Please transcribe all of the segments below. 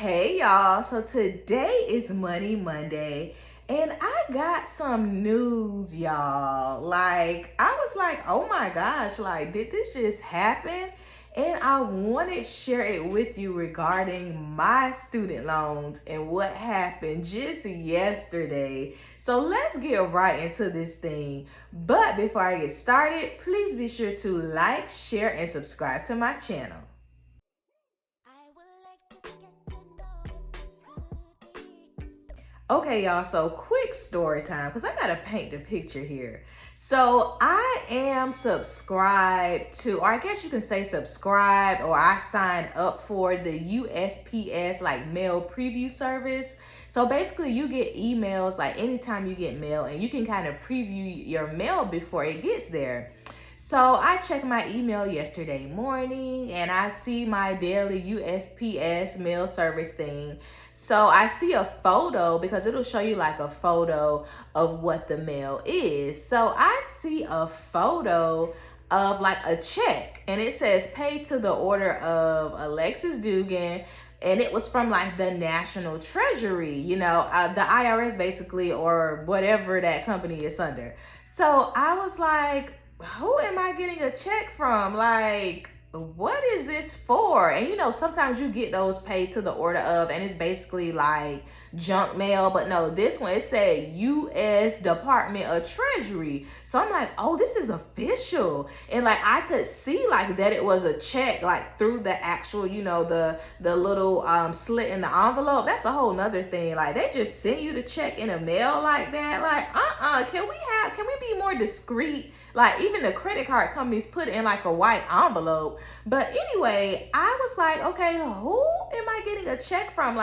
Hey y'all, so today is Money Monday and I got some news, y'all. I was like, oh my gosh, did this just happen? And I wanted to share it with you regarding my student loans and what happened just yesterday. So let's get right into this thing. But before I get started, please be sure to like, share, and subscribe to my channel. Okay, y'all, so quick story time because I gotta paint the picture here. So I am subscribed to, or I guess you can say subscribed, or I signed up for the USPS mail preview service. So basically you get emails anytime you get mail, and you can kind of preview your mail before it gets there. So I checked my email yesterday morning and I see my daily USPS mail service thing. So I see a photo because it'll show you a photo of what the mail is. So I see a photo of a check, and it says paid to the order of Alexis Dugan, and it was from the National Treasury, the IRS basically, or whatever that company is under. So I was like, who am I getting a check from? What is this for? And sometimes you get those paid to the order of, and it's basically junk mail. But no, this one, it said U.S. Department of Treasury. So I'm like, oh, this is official. And I could see that it was a check through the actual, the little slit in the envelope. That's a whole nother thing. They just send you the check in the mail like that. Can we be more discreet? Even the credit card companies put it in a white envelope. But anyway, I was like, okay, who am I getting a check from?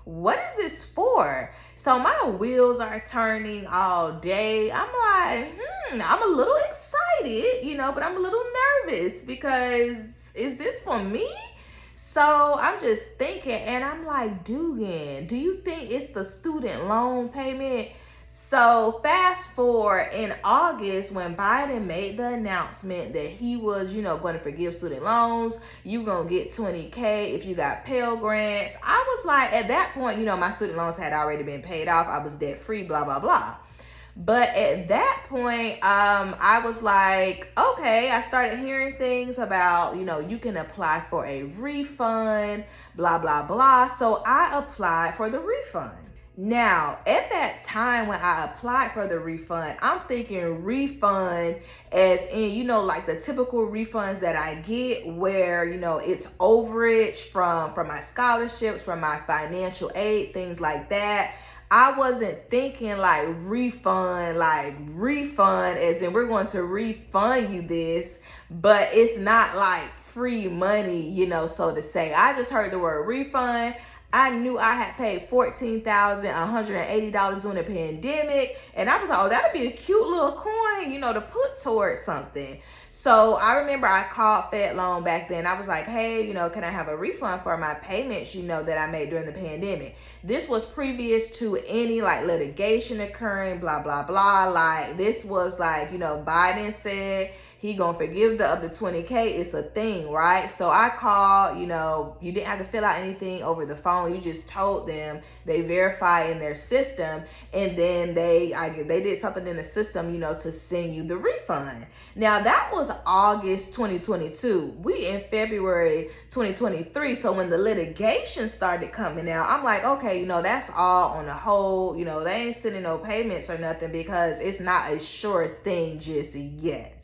What is this for? So my wheels are turning all day. I'm like, I'm a little excited, but I'm a little nervous because is this for me? So I'm just thinking, and I'm like, Dugan, do you think it's the student loan payment? So fast forward in August, when Biden made the announcement that he was, going to forgive student loans, you going to get $20K if you got Pell Grants. I was like, at that point, my student loans had already been paid off. I was debt free, blah, blah, blah. But at that point, I was like, okay, I started hearing things about, you can apply for a refund, blah, blah, blah. So I applied for the refund. Now, at that time when I applied for the refund, I'm thinking refund as in, the typical refunds that I get where, it's overage from my scholarships, from my financial aid, things like that. I wasn't thinking refund as in we're going to refund you this, but it's not free money, so to say. I just heard the word refund. I knew I had paid $14,180 during the pandemic. And I was like, oh, that'd be a cute little coin, to put towards something. So I remember I called Fed Loan back then. I was like, hey, can I have a refund for my payments, that I made during the pandemic? This was previous to any litigation occurring, blah, blah, blah. This was Biden said he gonna forgive the up to $20K. It's a thing, right? So I called, you didn't have to fill out anything over the phone. You just told them, they verify in their system, and then they did something in the system, to send you the refund. Now that was August 2022. We in February 2023. So when the litigation started coming out, I'm like, okay, that's all on the hold. They ain't sending no payments or nothing because it's not a sure thing just yet.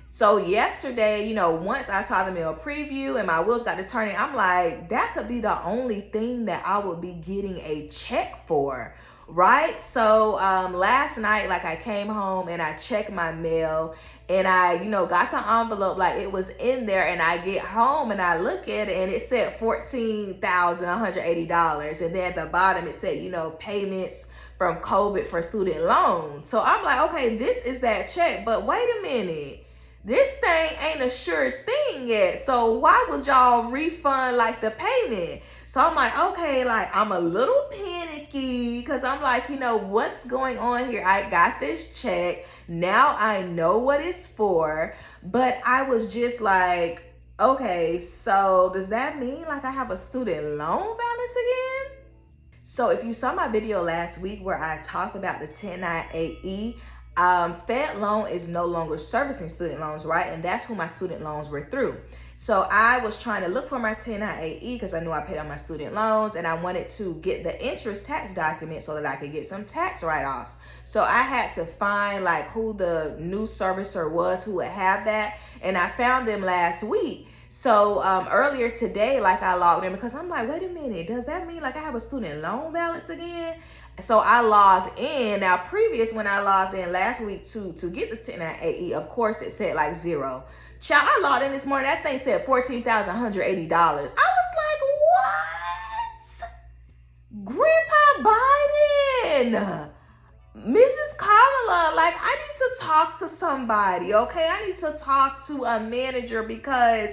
So yesterday, once I saw the mail preview and my wheels got to turning, I'm like, that could be the only thing that I would be getting a check for, right? So last night, I came home and I checked my mail, and I, got the envelope, it was in there, and I get home and I look at it and it said $14,180. And then at the bottom it said, payments from COVID for student loans. So I'm like, okay, this is that check, but wait a minute. This thing ain't a sure thing yet. So why would y'all refund the payment? So I'm like, okay, I'm a little panicky because I'm like, what's going on here? I got this check. Now I know what it's for. But I was just like, Okay, so does that mean like I have a student loan balance again? So if you saw my video last week where I talked about the 1098E, Fed loan is no longer servicing student loans, right? And that's who my student loans were through. So I was trying to look for my 1098E because I knew I paid on my student loans and I wanted to get the interest tax document so that I could get some tax write-offs. So I had to find like who the new servicer was who would have that. And I found them last week. So earlier today, like I logged in because I'm like, wait a minute, does that mean like I have a student loan balance again? So I logged in. Now, previous when I logged in last week to get the 1098E, of course it said like zero. Child, I logged in this morning. That thing said $14,180. I was like, what? Grandpa Biden, Mrs. Kamala, like I need to talk to somebody, okay? I need to talk to a manager because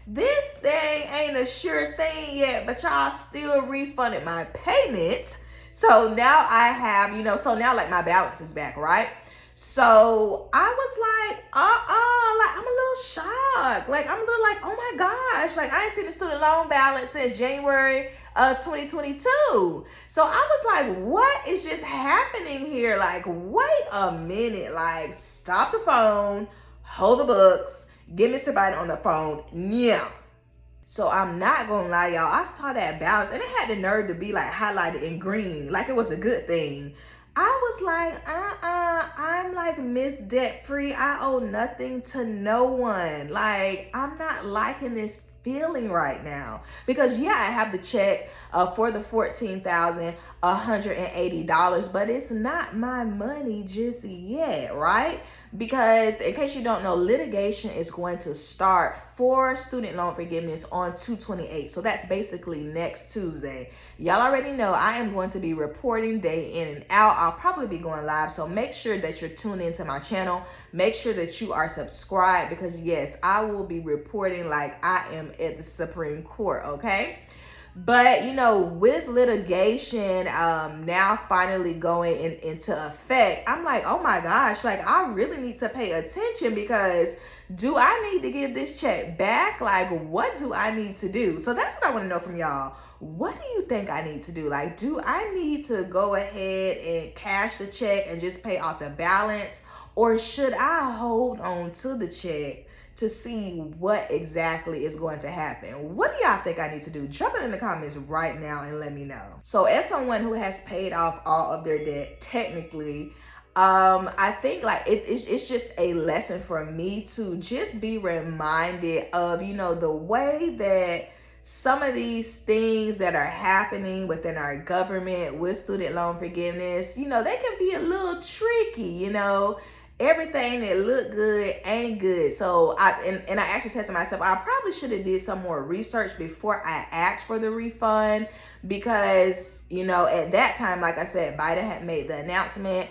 this thing ain't a sure thing yet, but y'all still refunded my payment. So now I have, so now like my balance is back, right? So I was like, like I'm a little shocked. Like I'm a little like, oh my gosh, like I ain't seen the student loan balance since January 2022. So I was like, what is just happening here? Like, wait a minute, like stop the phone, hold the books, get Mr. Biden on the phone. Yeah. So I'm not gonna lie, y'all. I saw that balance and it had the nerve to be like highlighted in green, like it was a good thing. I was like, I'm like Miss Debt Free. I owe nothing to no one. Like, I'm not liking this feeling right now because yeah, I have the check for the $14,180, but it's not my money just yet, right? Because in case you don't know, litigation is going to start for student loan forgiveness on 2/28. So that's basically next Tuesday. Y'all already know I am going to be reporting day in and out. I'll probably be going live. So make sure that you're tuned into my channel. Make sure that you are subscribed because yes, I will be reporting like I am at the Supreme Court, okay? But with litigation now finally going into effect, I'm like, oh my gosh, like I really need to pay attention because do I need to give this check back? Like, what do I need to do? So that's what I want to know from y'all. What do you think I need to do? Like, do I need to go ahead and cash the check and just pay off the balance? Or should I hold on to the check to see what exactly is going to happen? What do y'all think I need to do? Drop it in the comments right now and let me know. So as someone who has paid off all of their debt, technically, I think like it's just a lesson for me to just be reminded of, the way that some of these things that are happening within our government with student loan forgiveness, they can be a little tricky, everything that look good ain't good. So I actually said to myself, I probably should have did some more research before I asked for the refund because, at that time, like I said, Biden had made the announcement.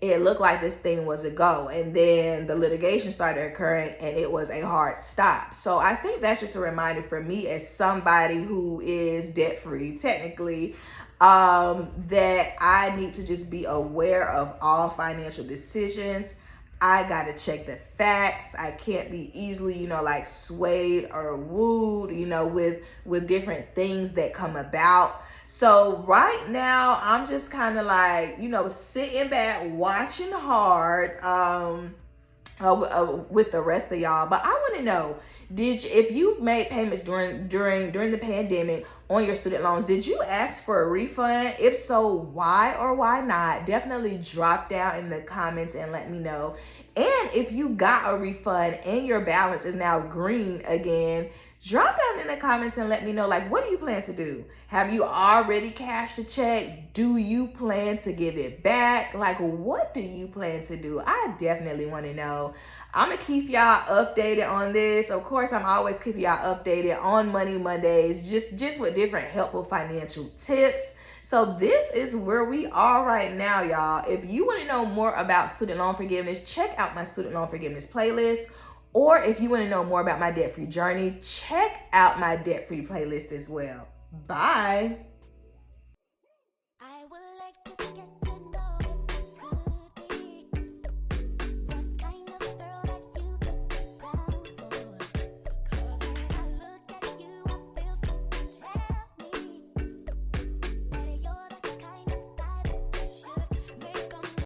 It looked like this thing was a go, and then the litigation started occurring and it was a hard stop. So I think that's just a reminder for me as somebody who is debt free technically, that I need to just be aware of all financial decisions. I got to check the facts. I can't be easily, like swayed or wooed, with different things that come about. So right now I'm just kind of like, sitting back, watching hard, with the rest of y'all. But I want to know, if you made payments during the pandemic on your student loans, did you ask for a refund? If so, why or why not? Definitely drop down in the comments and let me know. And if you got a refund and your balance is now green again, drop down in the comments and let me know, like, what do you plan to do? Have you already cashed the check? Do you plan to give it back? Like, what do you plan to do? I definitely want to know. I'm going to keep y'all updated on this. Of course, I'm always keeping y'all updated on Money Mondays, just with different helpful financial tips. So this is where we are right now, y'all. If you want to know more about student loan forgiveness, check out my student loan forgiveness playlist. Or if you want to know more about my debt-free journey, check out my debt-free playlist as well. Bye.